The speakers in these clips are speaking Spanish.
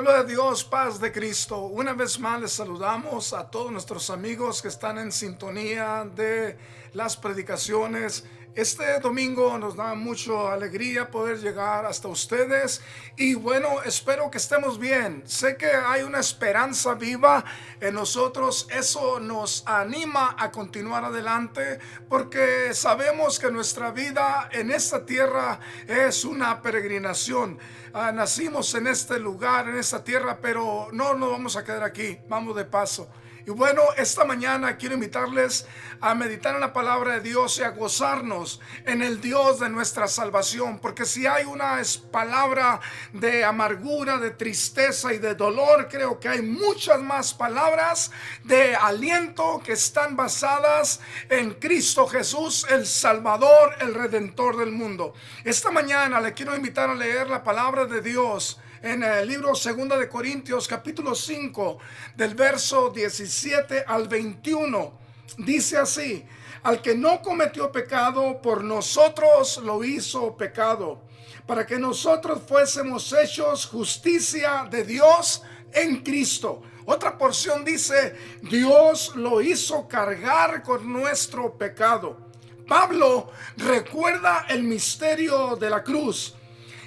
Pueblo de Dios, paz de Cristo. Una vez más les saludamos a todos nuestros amigos que están en sintonía de las predicaciones. Este domingo nos da mucha alegría poder llegar hasta ustedes y bueno, espero que estemos bien. Sé que hay una esperanza viva en nosotros, eso nos anima a continuar adelante porque sabemos que nuestra vida en esta tierra es una peregrinación. Nacimos en este lugar, en esta tierra, pero no nos vamos a quedar aquí, vamos de paso. Y bueno, esta mañana quiero invitarles a meditar en la palabra de Dios y a gozarnos en el Dios de nuestra salvación. Porque si hay una palabra de amargura, de tristeza y de dolor, creo que hay muchas más palabras de aliento que están basadas en Cristo Jesús, el Salvador, el Redentor del mundo. Esta mañana le quiero invitar a leer la palabra de Dios en el libro 2 de Corintios capítulo 5 del verso 17 al 21. Dice así: al que no cometió pecado, por nosotros lo hizo pecado, para que nosotros fuésemos hechos justicia de Dios en Cristo. Otra porción dice: Dios lo hizo cargar con nuestro pecado. Pablo recuerda el misterio de la cruz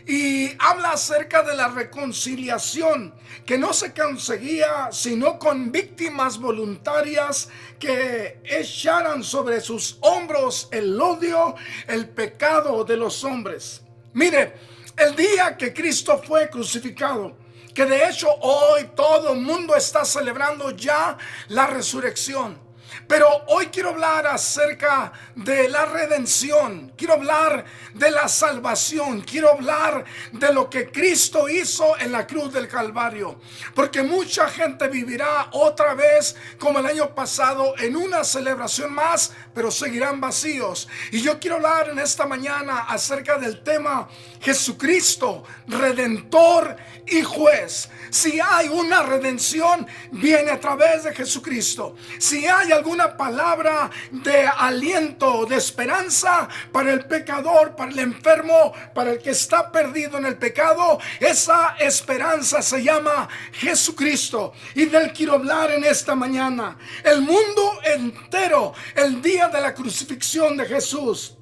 y habla acerca de la reconciliación que no se conseguía sino con víctimas voluntarias que echaran sobre sus hombros el odio, el pecado de los hombres. Mire, el día que Cristo fue crucificado, que de hecho hoy todo el mundo está celebrando ya la resurrección. Pero hoy quiero hablar acerca de la redención, quiero hablar de la salvación, quiero hablar de lo que Cristo hizo en la cruz del Calvario. Porque mucha gente vivirá otra vez como el año pasado en una celebración más, pero seguirán vacíos. Y yo quiero hablar en esta mañana acerca del tema Jesucristo, Redentor y Juez. Si hay una redención, viene a través de Jesucristo. Si hay alguna palabra de aliento, de esperanza para el pecador, para el enfermo, para el que está perdido en el pecado, esa esperanza se llama Jesucristo. Y de él quiero hablar en esta mañana. El mundo entero, el día de la crucifixión de Jesús,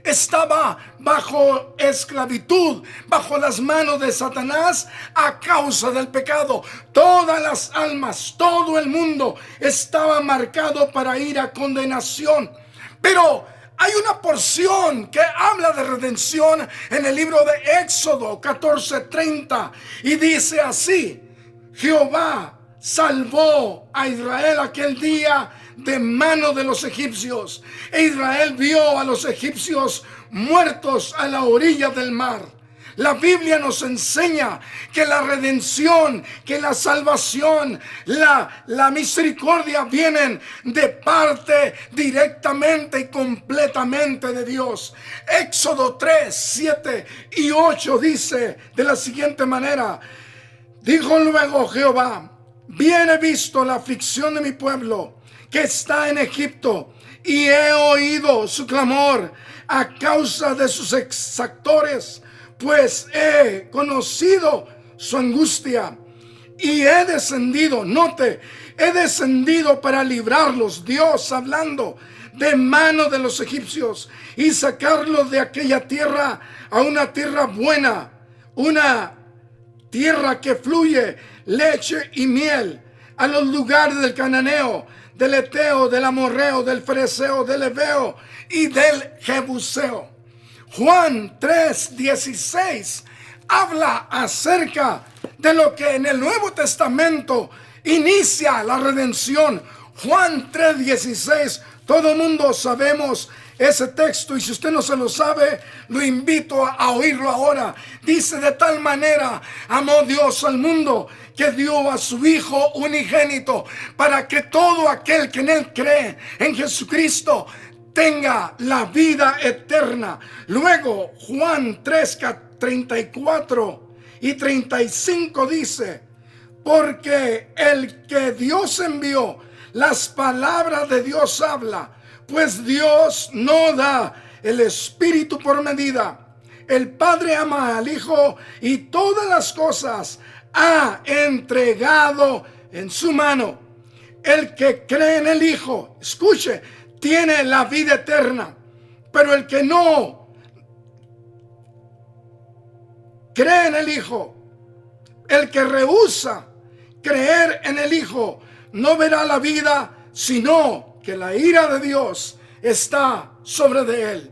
estaba bajo esclavitud, bajo las manos de Satanás a causa del pecado. Todas las almas, todo el mundo estaba marcado para ir a condenación. Pero hay una porción que habla de redención en el libro de Éxodo 14:30 y dice así: Jehová salvó a Israel aquel día de mano de los egipcios, e Israel vio a los egipcios muertos a la orilla del mar. La Biblia nos enseña que la redención, que la salvación, la misericordia vienen de parte directamente y completamente de Dios. Éxodo 3, 7 y 8 dice de la siguiente manera: dijo luego Jehová, bien he visto la aflicción de mi pueblo que está en Egipto, y he oído su clamor a causa de sus exactores, pues he conocido su angustia, y he descendido, note, he descendido para librarlos, Dios hablando, de mano de los egipcios, y sacarlos de aquella tierra a una tierra buena, una tierra que fluye leche y miel, a los lugares del cananeo, del eteo, del amorreo, del fereceo, del heveo y del jebuseo. Juan 3:16 habla acerca de lo que en el Nuevo Testamento inicia la redención. Juan 3:16, todo el mundo sabemos ese texto, y si usted no se lo sabe, lo invito a oírlo ahora. Dice: de tal manera amó Dios al mundo, que dio a su Hijo unigénito, para que todo aquel que en él cree, en Jesucristo, tenga la vida eterna. Luego Juan 3:34 y 35 dice: porque el que Dios envió, las palabras de Dios habla, pues Dios no da el Espíritu por medida. El Padre ama al Hijo y todas las cosas ha entregado en su mano. El que cree en el Hijo, escuche, tiene la vida eterna. Pero el que no cree en el Hijo, el que rehúsa creer en el Hijo, no verá la vida, sino que la ira de Dios está sobre de él.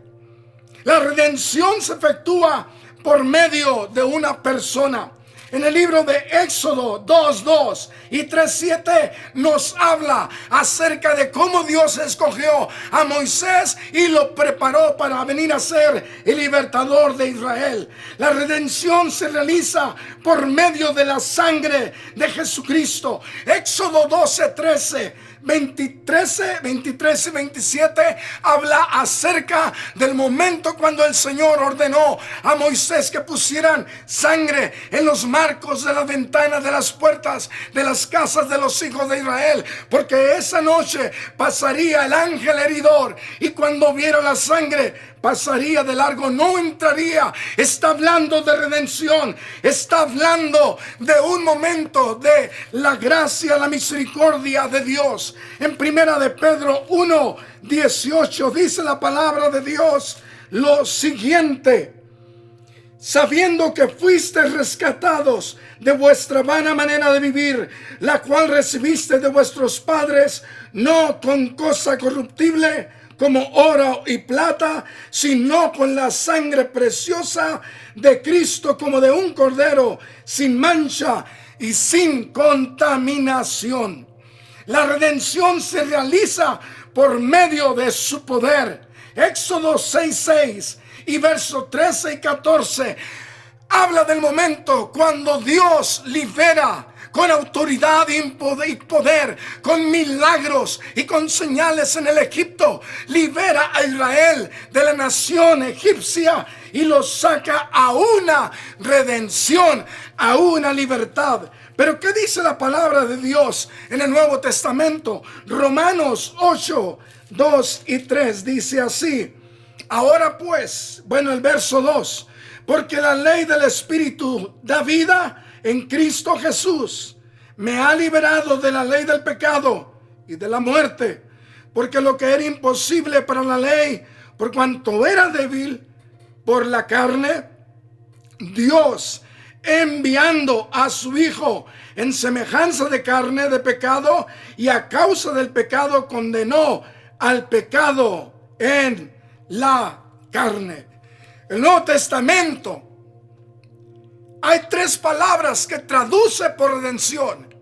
La redención se efectúa por medio de una persona. En el libro de Éxodo 2:2 y 3:7 nos habla acerca de cómo Dios escogió a Moisés y lo preparó para venir a ser el libertador de Israel. La redención se realiza por medio de la sangre de Jesucristo. Éxodo 12:13. 23 y 27 habla acerca del momento cuando el Señor ordenó a Moisés que pusieran sangre en los marcos de las ventanas de las puertas de las casas de los hijos de Israel, porque esa noche pasaría el ángel heridor y cuando viera la sangre pasaría de largo, no entraría. Está hablando de redención, está hablando de un momento de la gracia, la misericordia de Dios. En primera de Pedro 1:18 dice la palabra de Dios lo siguiente: sabiendo que fuisteis rescatados de vuestra vana manera de vivir, la cual recibiste de vuestros padres, no con cosa corruptible como oro y plata, sino con la sangre preciosa de Cristo, como de un cordero sin mancha y sin contaminación. La redención se realiza por medio de su poder. Éxodo 6:6 y versos 13 y 14 habla del momento cuando Dios libera con autoridad y poder, con milagros y con señales en el Egipto. Libera a Israel de la nación egipcia y lo saca a una redención, a una libertad. Pero ¿qué dice la palabra de Dios en el Nuevo Testamento? Romanos 8:2 y 3 dice así: ahora pues, el verso 2, porque la ley del Espíritu da vida en Cristo Jesús, me ha liberado de la ley del pecado y de la muerte, porque lo que era imposible para la ley, por cuanto era débil por la carne, Dios, enviando a su Hijo en semejanza de carne de pecado, y a causa del pecado condenó al pecado en la carne. El Nuevo Testamento hay tres palabras que traduce por redención.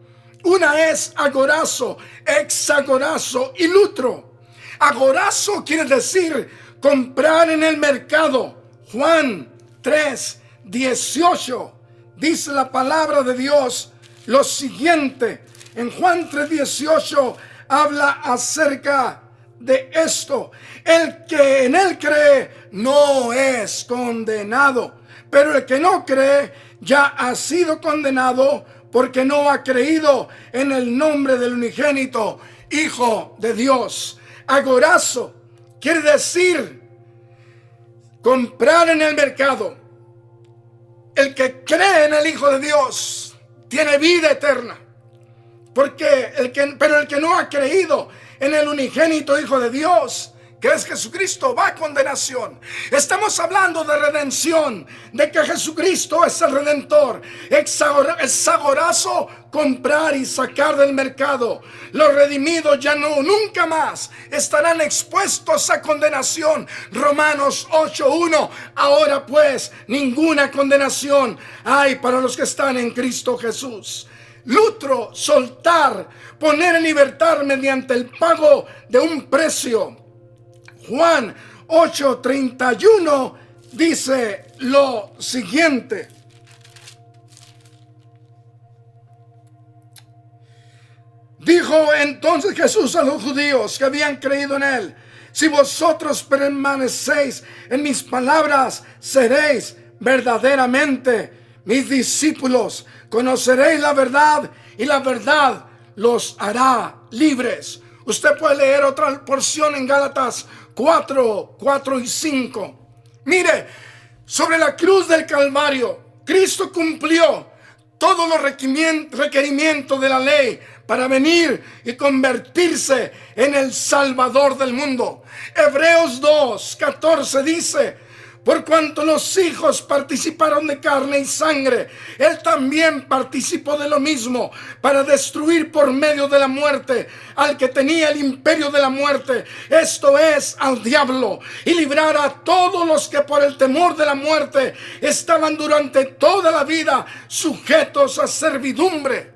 Una es agorazo, exagorazo y lutro. Agorazo quiere decir comprar en el mercado. Juan 3:18 dice la palabra de Dios lo siguiente. En Juan 3:18 habla acerca de esto: el que en él cree no es condenado, pero el que no cree ya ha sido condenado, porque no ha creído en el nombre del unigénito Hijo de Dios. Agorazo quiere decir comprar en el mercado. El que cree en el Hijo de Dios tiene vida eterna, pero el que no ha creído en el unigénito Hijo de Dios, que es Jesucristo, va a condenación. Estamos hablando de redención, de que Jesucristo es el Redentor. Es agorazo comprar y sacar del mercado. Los redimidos ya nunca más estarán expuestos a condenación. Romanos 8:1. Ahora pues, ninguna condenación hay para los que están en Cristo Jesús. Lutro, soltar, poner en libertad mediante el pago de un precio. Juan 8:31 dice lo siguiente: dijo entonces Jesús a los judíos que habían creído en él: si vosotros permanecéis en mis palabras, seréis verdaderamente mis discípulos, conoceréis la verdad y la verdad los hará libres. Usted puede leer otra porción en Gálatas 4 y 5. Mire, sobre la cruz del Calvario, Cristo cumplió todos los requerimientos de la ley para venir y convertirse en el Salvador del mundo. Hebreos 2:14 dice: por cuanto los hijos participaron de carne y sangre, él también participó de lo mismo, para destruir por medio de la muerte al que tenía el imperio de la muerte, esto es, al diablo, y librar a todos los que por el temor de la muerte estaban durante toda la vida sujetos a servidumbre.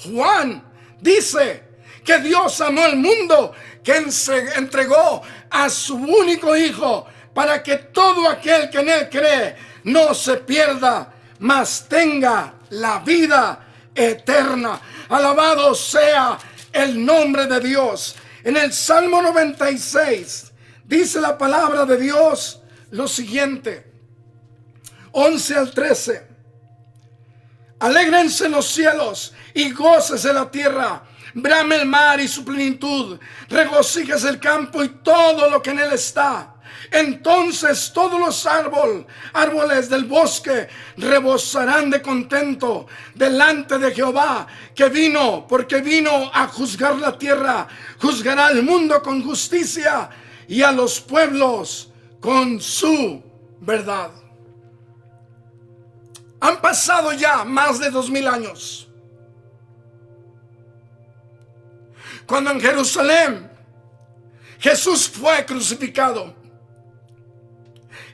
Juan dice que Dios amó al mundo, que se entregó a su único hijo, para que todo aquel que en él cree no se pierda, mas tenga la vida eterna. Alabado sea el nombre de Dios. En el Salmo 96 dice la palabra de Dios lo siguiente, 11 al 13: alégrense los cielos y gócese la tierra, brame el mar y su plenitud, regocíjese el campo y todo lo que en él está. Entonces todos los árboles del bosque rebosarán de contento delante de Jehová, porque vino a juzgar la tierra. Juzgará al mundo con justicia y a los pueblos con su verdad. Han pasado ya más de 2000 años, cuando en Jerusalén Jesús fue crucificado.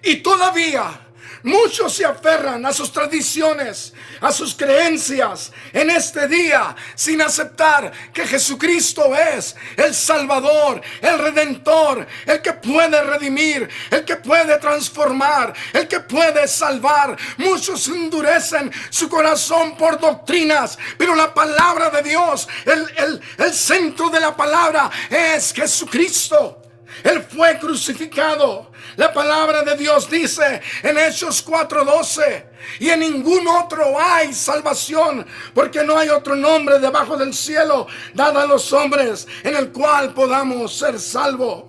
Y todavía muchos se aferran a sus tradiciones, a sus creencias en este día, sin aceptar que Jesucristo es el Salvador, el Redentor, el que puede redimir, el que puede transformar, el que puede salvar. Muchos endurecen su corazón por doctrinas, pero la palabra de Dios, el centro de la palabra es Jesucristo. Él fue crucificado. La palabra de Dios dice en Hechos 4:12: y en ningún otro hay salvación, porque no hay otro nombre debajo del cielo dado a los hombres en el cual podamos ser salvos.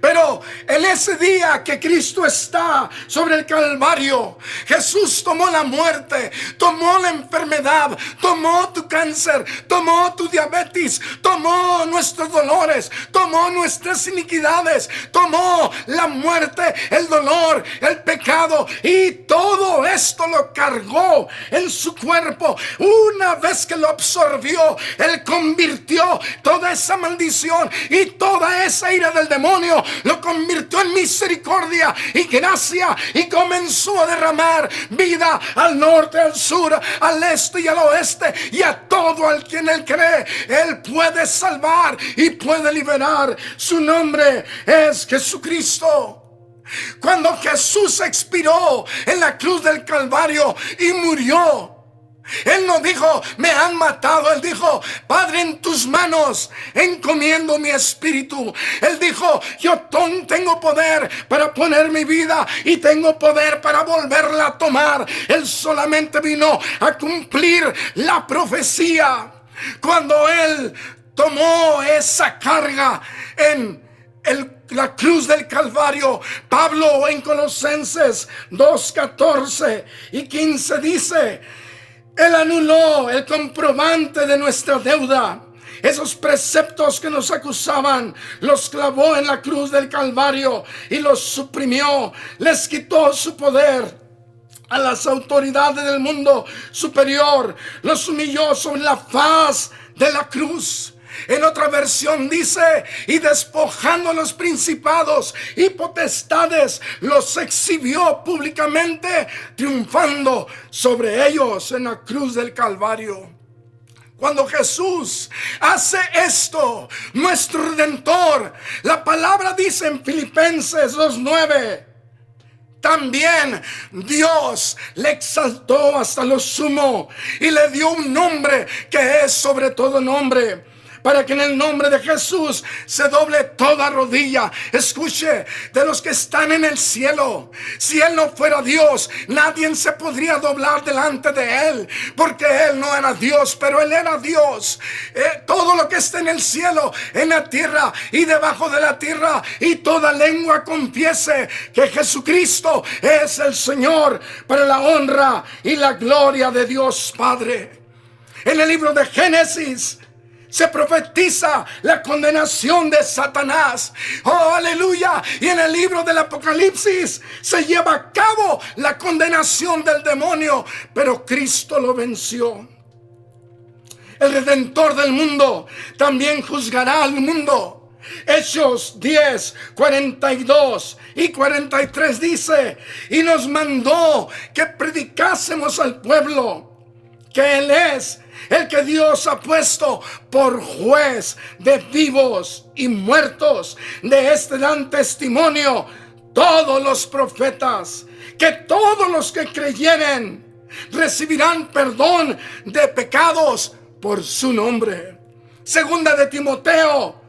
Pero en ese día que Cristo está sobre el Calvario, Jesús tomó la muerte, tomó la enfermedad, tomó tu cáncer, tomó tu diabetes, tomó nuestros dolores, tomó nuestras iniquidades, tomó la muerte, el dolor, el pecado, y todo esto lo cargó en su cuerpo. Una vez que lo absorbió, Él convirtió toda esa maldición y toda esa ira del demonio, lo convirtió en misericordia y gracia, y comenzó a derramar vida al norte, al sur, al este y al oeste, y a todo al quien Él cree. Él puede salvar y puede liberar. Su nombre es Jesucristo. Cuando Jesús expiró en la cruz del Calvario y murió, Él no dijo: me han matado. Él dijo: Padre, en tus manos encomiendo mi espíritu. Él dijo: yo tengo poder para poner mi vida y tengo poder para volverla a tomar. Él solamente vino a cumplir la profecía. Cuando Él tomó esa carga en la cruz del Calvario, Pablo en Colosenses 2:14 y 15 dice: Él anuló el comprobante de nuestra deuda. Esos preceptos que nos acusaban, los clavó en la cruz del Calvario y los suprimió. Les quitó su poder a las autoridades del mundo superior. Los humilló sobre la faz de la cruz. En otra versión dice: y despojando a los principados y potestades, los exhibió públicamente, triunfando sobre ellos en la cruz del Calvario. Cuando Jesús hace esto, nuestro Redentor, la palabra dice en Filipenses 2:9: también Dios le exaltó hasta lo sumo y le dio un nombre que es sobre todo nombre, para que en el nombre de Jesús se doble toda rodilla. Escuche, de los que están en el cielo. Si Él no fuera Dios, nadie se podría doblar delante de Él, porque Él no era Dios, pero Él era Dios. Todo lo que está en el cielo, en la tierra y debajo de la tierra, y toda lengua confiese que Jesucristo es el Señor, para la honra y la gloria de Dios Padre. En el libro de Génesis se profetiza la condenación de Satanás. Oh, aleluya. Y en el libro del Apocalipsis se lleva a cabo la condenación del demonio, pero Cristo lo venció. El Redentor del mundo también juzgará al mundo. Hechos 10, 42 y 43 dice: y nos mandó que predicásemos al pueblo que Él es el que Dios ha puesto por juez de vivos y muertos. De este dan testimonio todos los profetas, que todos los que creyeren recibirán perdón de pecados por su nombre. Segunda de Timoteo,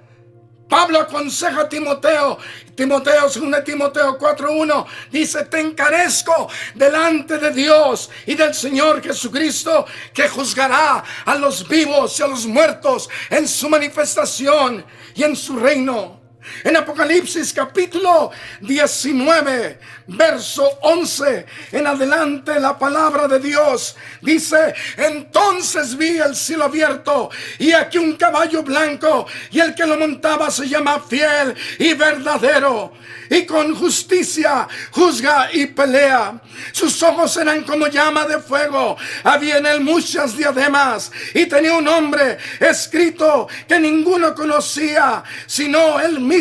Pablo aconseja a Timoteo, 2 Timoteo 4:1, dice: te encarezco delante de Dios y del Señor Jesucristo, que juzgará a los vivos y a los muertos en su manifestación y en su reino. En Apocalipsis capítulo 19, verso 11 en adelante, la palabra de Dios dice: entonces vi el cielo abierto, y aquí un caballo blanco, y el que lo montaba se llama Fiel y Verdadero, y con justicia juzga y pelea. Sus ojos eran como llama de fuego, había en él muchas diademas, y tenía un nombre escrito que ninguno conocía sino él mismo.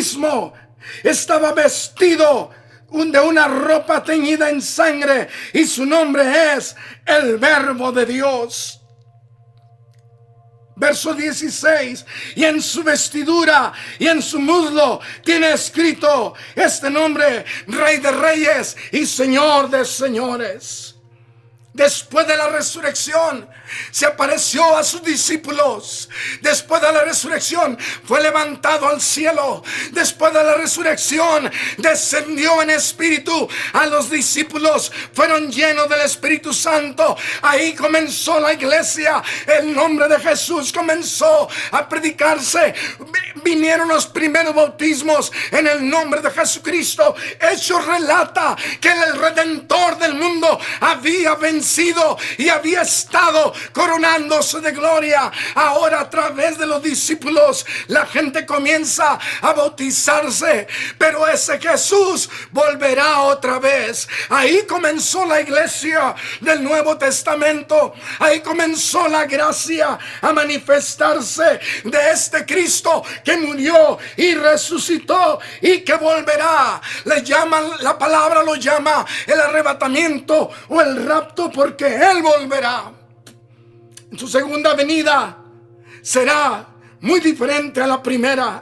Estaba vestido de una ropa teñida en sangre, y su nombre es el Verbo de Dios. Verso 16: y en su vestidura y en su muslo tiene escrito este nombre: Rey de Reyes y Señor de Señores. Después de la resurrección se apareció a sus discípulos. Después de la resurrección fue levantado al cielo. Después de la resurrección descendió en espíritu a los discípulos. Fueron llenos del Espíritu Santo. Ahí comenzó la iglesia. El nombre de Jesús comenzó a predicarse. Vinieron los primeros bautismos en el nombre de Jesucristo. Hechos relata que el Redentor del mundo había vencido y había estado coronándose de gloria. Ahora, a través de los discípulos, la gente comienza a bautizarse, pero ese Jesús volverá otra vez. Ahí comenzó la iglesia del Nuevo Testamento. Ahí comenzó la gracia a manifestarse de este Cristo que murió y resucitó y que volverá. La palabra lo llama el arrebatamiento o el rapto, porque Él volverá. En su segunda venida será muy diferente a la primera.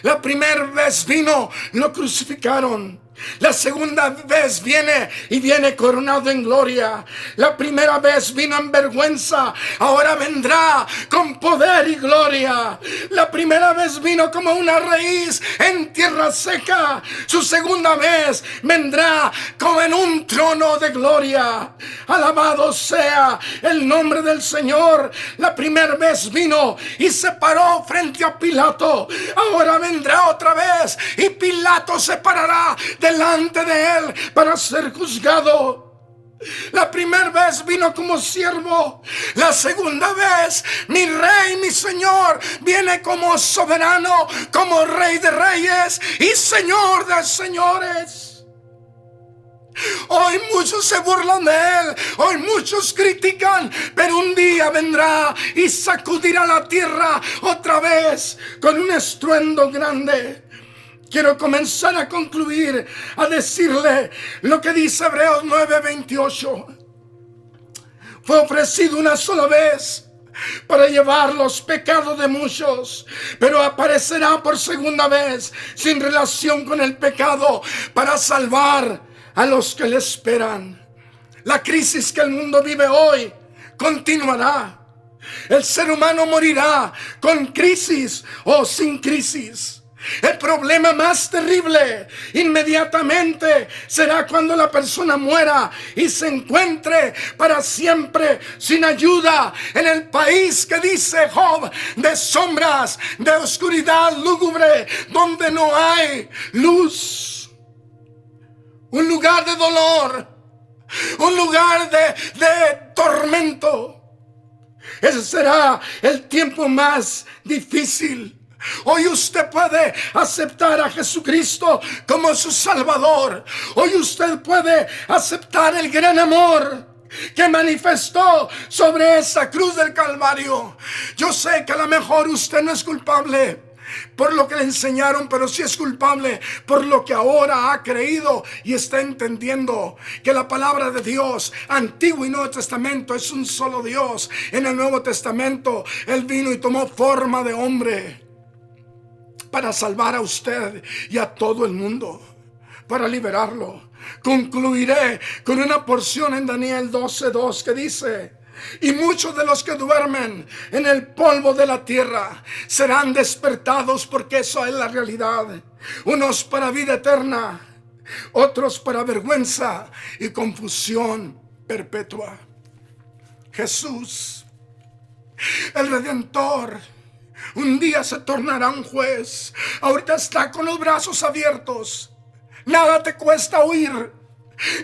La primera vez vino, lo crucificaron. La segunda vez viene coronado en gloria. La primera vez vino en vergüenza, ahora vendrá con poder y gloria. La primera vez vino como una raíz en tierra seca. Su segunda vez vendrá como en un trono de gloria. Alabado sea el nombre del Señor. La primera vez vino y se paró frente a Pilato. Ahora vendrá otra vez y Pilato se parará delante de él para ser juzgado. La primera vez vino como siervo. La segunda vez, mi Rey, mi Señor, viene como soberano, como Rey de Reyes y Señor de Señores. Hoy muchos se burlan de Él, hoy muchos critican, pero un día vendrá y sacudirá la tierra otra vez con un estruendo grande. Quiero comenzar a concluir, a decirle lo que dice Hebreos 9:28. Fue ofrecido una sola vez para llevar los pecados de muchos, pero aparecerá por segunda vez sin relación con el pecado para salvar a los que le esperan. La crisis que el mundo vive hoy continuará. El ser humano morirá con crisis o sin crisis. El problema más terrible inmediatamente será cuando la persona muera y se encuentre para siempre sin ayuda en el país que dice Job, de sombras, de oscuridad lúgubre, donde no hay luz. Un lugar de dolor, un lugar de tormento. Ese será el tiempo más difícil. Hoy usted puede aceptar a Jesucristo como su Salvador. Hoy usted puede aceptar el gran amor que manifestó sobre esa cruz del Calvario. Yo sé que a lo mejor usted no es culpable por lo que le enseñaron, pero sí es culpable por lo que ahora ha creído y está entendiendo que la palabra de Dios, Antiguo y Nuevo Testamento, es un solo Dios. En el Nuevo Testamento Él vino y tomó forma de hombre para salvar a usted y a todo el mundo, para liberarlo. Concluiré con una porción en Daniel 12:2 que dice: y muchos de los que duermen en el polvo de la tierra serán despertados, porque eso es la realidad. Unos para vida eterna, otros para vergüenza y confusión perpetua. Jesús, el Redentor, un día se tornará un juez. Ahorita está con los brazos abiertos. Nada te cuesta oír.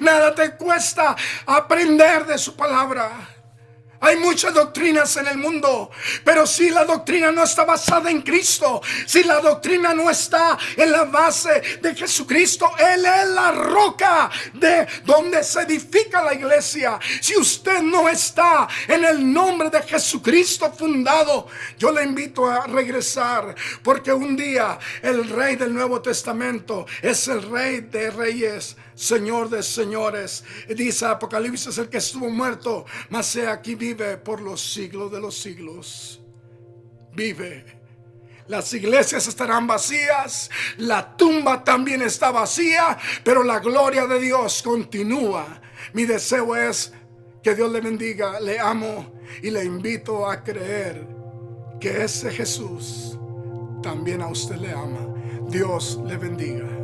Nada te cuesta aprender de su palabra. Hay muchas doctrinas en el mundo, pero si la doctrina no está basada en Cristo, si la doctrina no está en la base de Jesucristo, Él es la roca de donde se edifica la iglesia. Si usted no está en el nombre de Jesucristo fundado, yo le invito a regresar, porque un día el Rey del Nuevo Testamento es el Rey de Reyes, Señor de señores. Dice Apocalipsis: el que estuvo muerto, mas he aquí vive por los siglos de los siglos. Vive. Las iglesias estarán vacías, la tumba también está vacía, pero la gloria de Dios continúa. Mi deseo es que Dios le bendiga. Le amo y le invito a creer que ese Jesús también a usted le ama. Dios le bendiga.